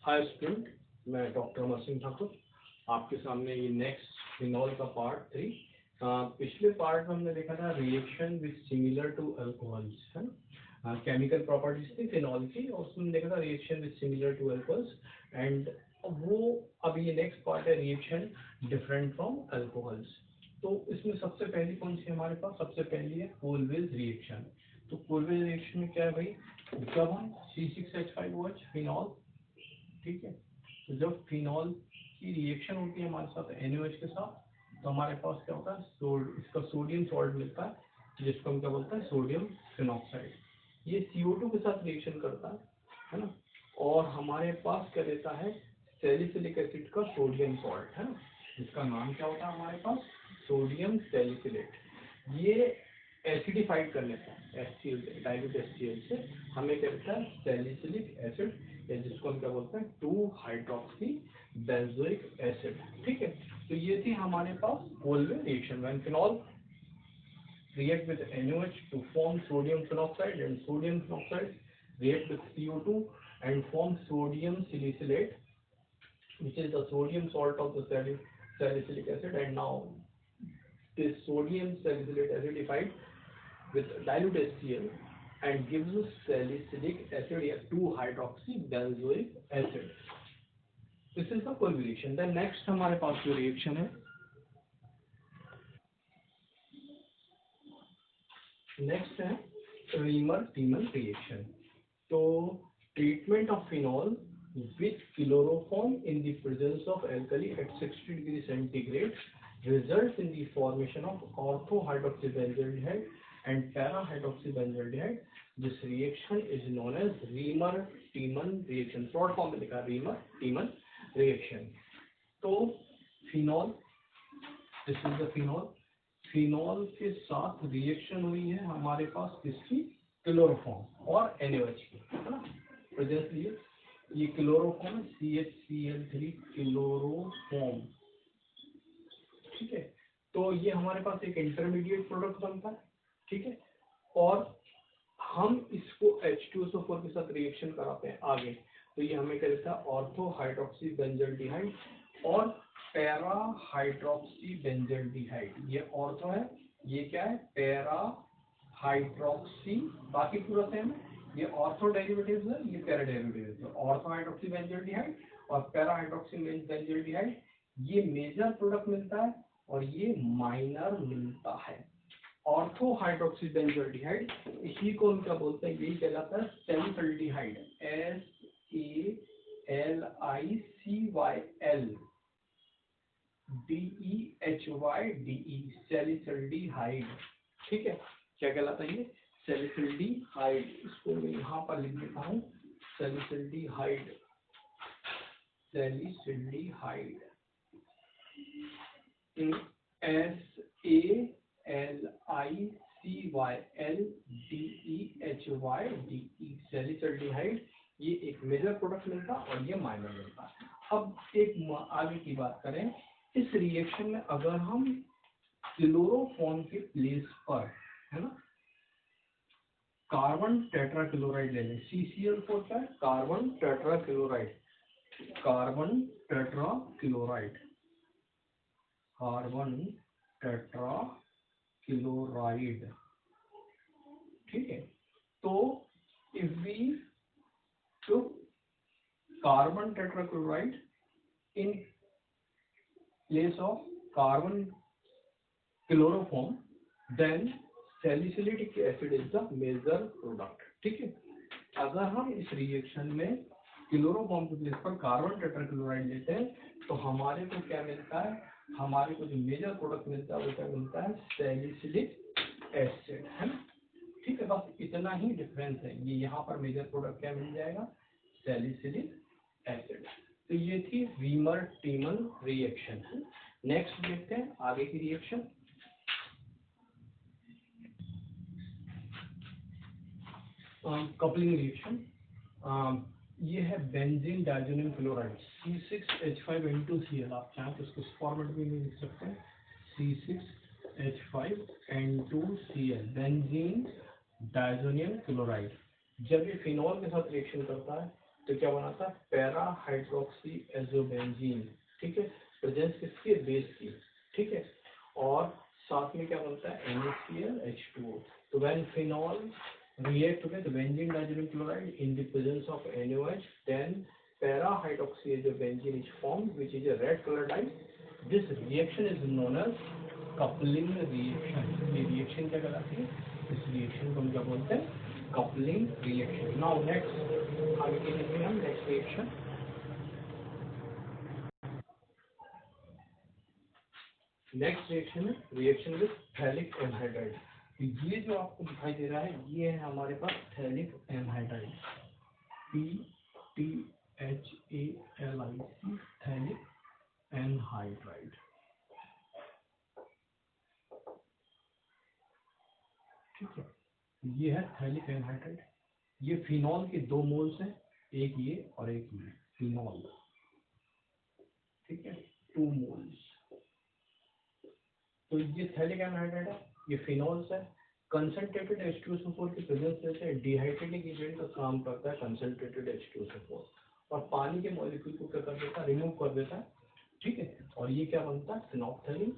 Hi student, मैं doctor Amar Singh Thakur आपके सामने ये नेक्स्ट फिनॉल का पार्ट 3। पिछले पार्ट में हमने देखा था reaction with similar to alcohols, है ना। केमिकल प्रॉपर्टीज थी फिनॉल की और उसमें देखा था reaction with similar to alcohols. And वो अब ये नेक्स्ट पार्ट है रिएक्शन डिफरेंट फ्रॉम अल्कोहल्स। तो इसमें सबसे पहली कौन सी हमारे पास, सबसे पहली है कोलविल रिएक्शन। तो कोलविल रिएक्शन में क्या है भाई, जब हम C6H5OH फिनॉल, ठीक है, तो जब फिनॉल की रिएक्शन होती है हमारे साथ NaOH के साथ, तो हमारे पास क्या होता है, इसका सोडियम सॉल्ट मिलता है जिसको हम क्या बोलते हैं, सोडियम फिनॉक्साइड। ये CO2 के साथ रिएक्शन करता है ना। और हमारे पास क्या देता है, सैलिसिलिक एसिड का सोडियम सॉल्ट, है ना। इसका नाम क्या होता है हमारे पास, सोडियम सैलिसिलेट। ये एसिडिफाइड कर लेता है HCl से, डाइल्यूट HCl से हमें क्या देता है, सैलिसिलिक एसिड, या जिसको हम क्या बोलते हैं 2-हाइड्रोक्सी बेंजोइक एसिड। ठीक है, तो ये थी हमारे पास Kolbe reaction. When phenol react with NaOH to form sodium phenoxide, and sodium phenoxide react with CO2 and form sodium salicylate, which is the sodium salt of the salicylic acid. And now this sodium salicylate acidified with dilute HCl and gives us salicylic acid या two hydroxy benzoic acid. This is the Kolbe reaction. Then next हमारे पास जो reaction है, next है Reimer Tiemann reaction. तो treatment of phenol with chloroform in the presence of alkali at 60 degree centigrade results in the formation of ortho-hydroxybenzaldehyde and para-hydroxybenzaldehyde. This reaction is known as Reamer-Tiemann reaction. Short form में लिखा Reamer-Tiemann reaction. तो phenol, this is the phenol, phenol के साथ reaction हुई है हमारे पास किसकी, chloroform और NaOH की, है ना। प्रेजेंटली ये क्लोरोफॉर्म CHCl3 क्लोरोफॉर्म, ठीक है। तो ये हमारे पास एक इंटरमीडिएट प्रोडक्ट बनता है, ठीक है। और हम इसको H2SO4 के साथ रिएक्शन कराते हैं आगे, तो ये हमें क्या देता है, ऑर्थो हाइड्रोक्सी बेंजल्डिहाइड और पैरा हाइड्रोक्सी बेंजल्डिहाइड। ये ऑर्थो है, ये क्या है, पैरा हाइड्रोक्सी, बाकी पूरा सेम है। ये ऑर्थो डेरिवेटिव्स है, ये पैरा डेरिवेटिव्स है। ऑर्थो हाइड्रोक्सी बेंजल्डिहाइड और पैरा हाइड्रोक्सी बेंजल्डिहाइड, ये मेजर प्रोडक्ट मिलता है और ये माइनर मिलता है। ऑर्थो हाइड्रोक्सी बेंजल्डिहाइड, इसी को हम क्या बोलते हैं, यही कहलाता है सैलिसल्डिहाइड, SALICYL सैलिसल्डिहाइड, ठीक है। क्या कहलाता है ये, सैलिसल्डिहाइड। इसको मैं यहाँ पर लिख देता हूँ, सैलिसल्डिहाइड, सैलिसल्डिहाइड SALICYLDEHYDE सैलिसल्डिहाइड। ये एक मेजर प्रोडक्ट मिलता और ये माइनर मिलता। अब एक आगे की बात करें, इस रिएक्शन में अगर हम क्लोरोफॉर्म के प्लेस पर, है ना, कार्बन टेट्राक्लोराइड ले लें, CCl4 का carbon tetrachloride, carbon tetrachloride, carbon tetrachloride, ठीक है। तो if we to carbon tetrachloride in place of carbon chloroform, then salicylic acid is the major product, ठीक है। अगर हम इस रिएक्शन में क्लोरोफॉर्म के प्लेस पर कार्बन टेट्राक्लोराइड लेते हैं तो हमारे को क्या मिलता है, हमारे को जो मेजर प्रोडक्ट मिलता है वो क्या मिलता है, सैलिसिलिक एसिड, है ना। ठीक है, बस इतना ही डिफरेंस है। ये यहाँ पर मेजर प्रोडक्ट क्या मिल जाएगा, सैलिसिलिक एसिड। तो ये थी रीमर-टीमन रिएक्शन। नेक्स्ट देखते हैं आगे की रिएक्शन। कपलिंग रिएक्शन, ये है बेंजीन डाइजोनियम क्लोराइड C6H5N2Cl। आप चाहें तो इसको इस फॉर्मेट में भी लिख सकते हैं, C6H5N2Cl बेंजीन डाइजोनियम क्लोराइड। जब ये फिनॉल के साथ रिएक्शन करता है तो क्या बनाता है, पैरा हाइड्रोक्सी एजोबेंजीन, ठीक है, प्रेजेंस किसकी, बेस की, ठीक है, और साथ में क्या बनता है, NaClH2O। तो when phenol react with benzene diazenyl chloride in the presence of NaOH, then para hydroxyazobenzene is formed, which is a red color dye. This reaction is known as coupling reaction. ये reaction क्या कहलाती है, इस reaction को हम क्या बोलते हैं, coupling reaction. Now next आगे की देखते हैं हम next reaction. नेक्स्ट रिएक्शन है रिएक्शन विद थैलिक एनहाइड्राइड। ये जो आपको दिखाई दे रहा है ये है हमारे पास phthalic anhydride, PTHALIC, phthalic anhydride, ठीक है। ये है थैलिक एनहाइड्राइड। ये फिनॉल के दो मोल्स हैं, एक ये और एक ये, फिनॉल, ठीक है, 2 मोल्स। तो ये थैलिक एनहाइड्राइड है, ये फिनॉल्स है। कंसंट्रेटेड H2SO4 की प्रेजेंस से डिहाइड्रेटिंग एजेंट का काम करता है कंसंट्रेटेड H2SO4, और पानी के मॉलिक्यूल को क्या कर देता है, रिमूव कर देता है, ठीक है। और ये क्या बनता है, फिनोल्फथालीन।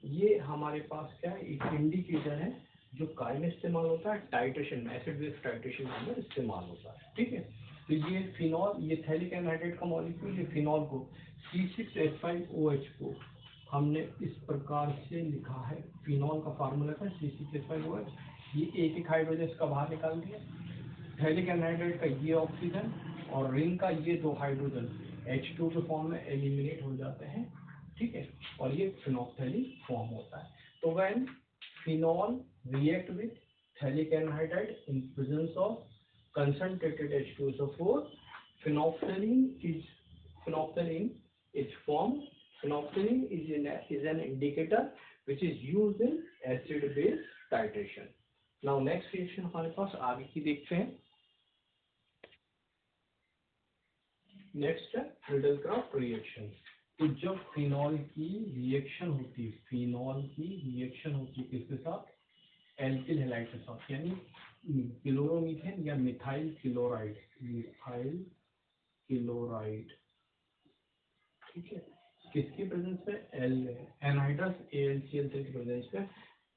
ये हमारे पास क्या है, एक इंडिकेटर है जो काय में इस्तेमाल होता है, टाइट्रेशन में, एसिड बेस टाइट्रेशन के अंदर इस्तेमाल होता है, ठीक है। तो ये फिनॉल, ये थैलिक एनहाइड्राइड का मॉलिक्यूल, ये फिनॉल को C6H5OH को हमने इस प्रकार से लिखा है, फिनॉल का फार्मूला था C6H5OH, ये एक हाइड्रोजन इसका बाहर निकाल दिया, थैलिक एनहाइड्राइड का ये ऑक्सीजन और रिंग का ये 2 हाइड्रोजन H2 के फॉर्म में एलिमिनेट हो जाते हैं, ठीक है, और ये फिनोल्फथालीन फॉर्म होता है। तो when phenol react with phthalic anhydride in presence of concentrated H2SO4, phenolphthalein is formed. Phenolphthalein is an indicator which is used in acid base titration. Now next reaction हमारे पास आगे की देखते हैं। नेक्स्ट है Friedel-Crafts reaction. तो जब phenol की reaction होती है, फिनॉल की रिएक्शन होती है किसके साथ, एल्किल हैलाइड के साथ, यानी क्लोरोमीथेन या मिथाइल क्लोराइड, ठीक है, किसकी प्रेजेंस में, एनहाइड्रस AlCl की प्रेजेंस में,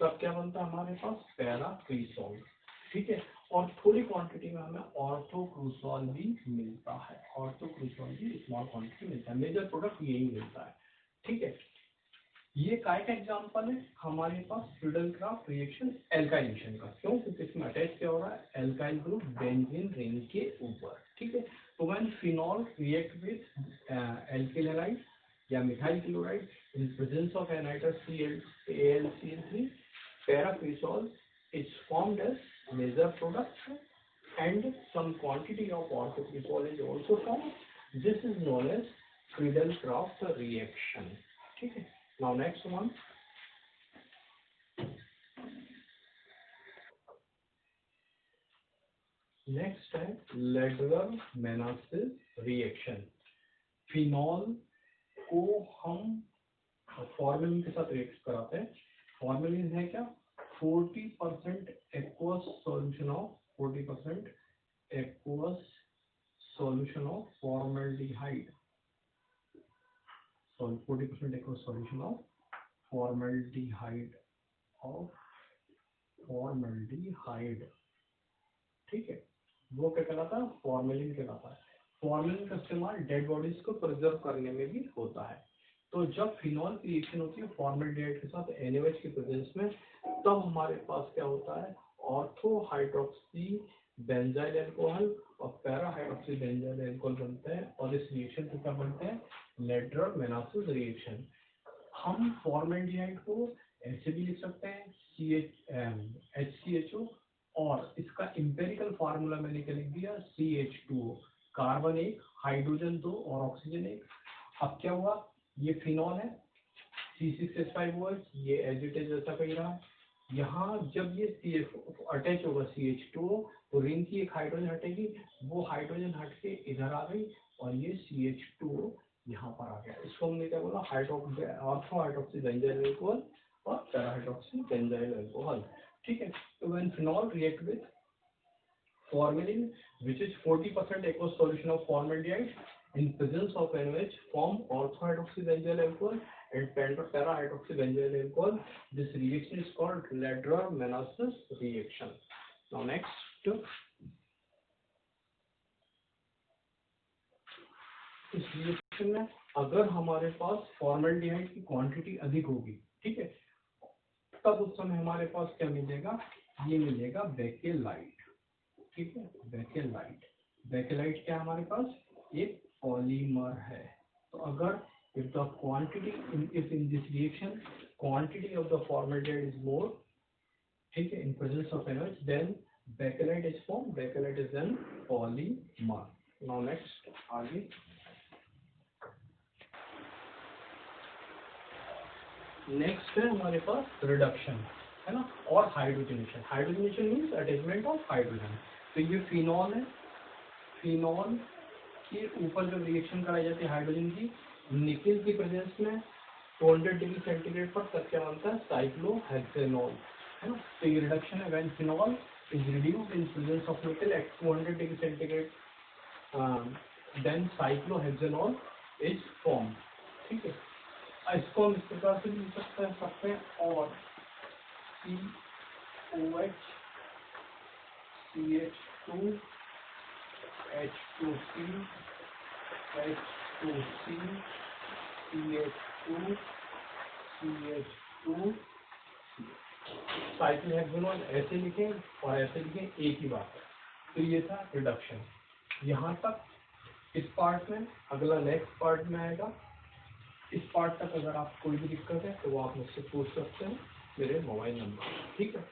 तब क्या बनता है हमारे पास, पैराक्रिसॉल, ठीक है। और थोड़ी क्वांटिटी में हमें ऑर्थोक्रूसॉल भी मिलता है, ऑर्थोक्रूसॉल भी स्मॉल क्वांटिटी मिलता है, मेजर प्रोडक्ट यही मिलता है, ठीक है। ये काय का एग्जांपल है हमारे पास फ्रीडल-क्राफ्ट रिएक्शन एल्काइलेशन का, क्यों, क्योंकि इसमें अटैच क्या हो रहा है, एल्काइल ग्रुप बेंजीन रिंग के ऊपर, ठीक है। तो when phenol react with alkyl halide या methyl chloride in presence of anhydrous AlCl3, paracresol is formed as major product and some quantity of orthocrisol is also formed. This is known as Friedel-Crafts reaction, ठीक है। Now next one, next है Lederer-Menasses reaction। Phenol को हम formalin के साथ react कराते हैं। Formalin है क्या, 40% aqueous solution of 40% aqueous solution of formaldehyde, so 40% aqueous solution of formaldehyde ठीक है। वो क्या कहलाता है, फॉर्मेलिन कहलाता है। फॉर्मेलिन का इस्तेमाल डेड बॉडीज को प्रिजर्व करने में भी होता है। तो जब फिनॉल की रिएक्शन होती है फॉर्मेल्डिहाइड के साथ NaOH की प्रेजेंस में, तब हमारे पास क्या होता है, ऑर्थो हाइड्रोक्सी बेंजाइल अल्कोहल और पैरा हाइड्रोक्सी बेंजाइल अल्कोहल बनते हैं, और इस रिएक्शन से क्या बनते हैं, लेडरर-मेनासेस रिएक्शन। हम फॉर्मेल्डिहाइड को ऐसे भी लिख सकते हैं HCHO, और इसका इंपेरिकल फार्मूला मैंने क्या लिख दिया, CH2O, कार्बन 1, हाइड्रोजन 2 और ऑक्सीजन 1। अब क्या हुआ, ये फिनॉल है C6H5OH, ये एज इट इज जैसा कही रहा है। यहाँ जब ये CF अटैच होगा CH2O, तो रिंग की एक हाइड्रोजन हटेगी, वो हाइड्रोजन हट के इधर आ गई और ये CH2O यहाँ पर आ गया। इसको हमने क्या बोला, ऑर्थो हाइड्रोक्सी बेंजाइल अल्कोहल और पैरा हाइड्रोक्सी बेंजाइल अल्कोहल, ठीक है। तो when phenol react with formalin, which is 40% aqueous solution of formaldehyde in presence of NaOH form ortho-hydroxybenzyl alcohol and para-hydroxybenzyl alcohol. This reaction is called Lederer-Manasseh reaction. Now next, इस reaction में अगर हमारे पास formaldehyde की quantity अधिक होगी, ठीक है, तब उस समय हमारे पास क्या मिलेगा, ये मिलेगा बेकेलाइट, ठीक है, बेकेलाइट। बेकेलाइट क्या हमारे पास एक पॉलीमर है। तो अगर if the quantity in this reaction quantity of the formaldehyde is more, ठीक है, in presence of NaOH, then bakelite is formed. Bakelite is then polymer. Now next, आगे नेक्स्ट है हमारे पास रिडक्शन, है ना, और hydrogenation. Hydrogenation means attachment of hydrogen. तो ये फिनॉल है, फिनॉल के ऊपर जब रिएक्शन कराई जाती है हाइड्रोजन की, निकेल की प्रेजेंस में 200 डिग्री सेंटीग्रेड पर तब क्या बनता है, साइक्लोहेक्सेनॉल, है ना। तो ये रिडक्शन है when phenol is reduced in presence of nickel at 200 degree centigrade, then cyclohexanol is form, ठीक है। इसको हम इस प्रकार से लिख सकते हैं और COH CH2 H2C H2C CH2 CH2 cyclohexanol ऐसे लिखें और ऐसे लिखें, एक ही बात है। तो ये था रिडक्शन। यहाँ तक इस पार्ट में, अगला नेक्स्ट पार्ट में आएगा। इस पार्ट तक अगर आप कोई भी दिक्कत है तो वो आप मुझसे पूछ सकते हैं, मेरे मोबाइल नंबर, ठीक है।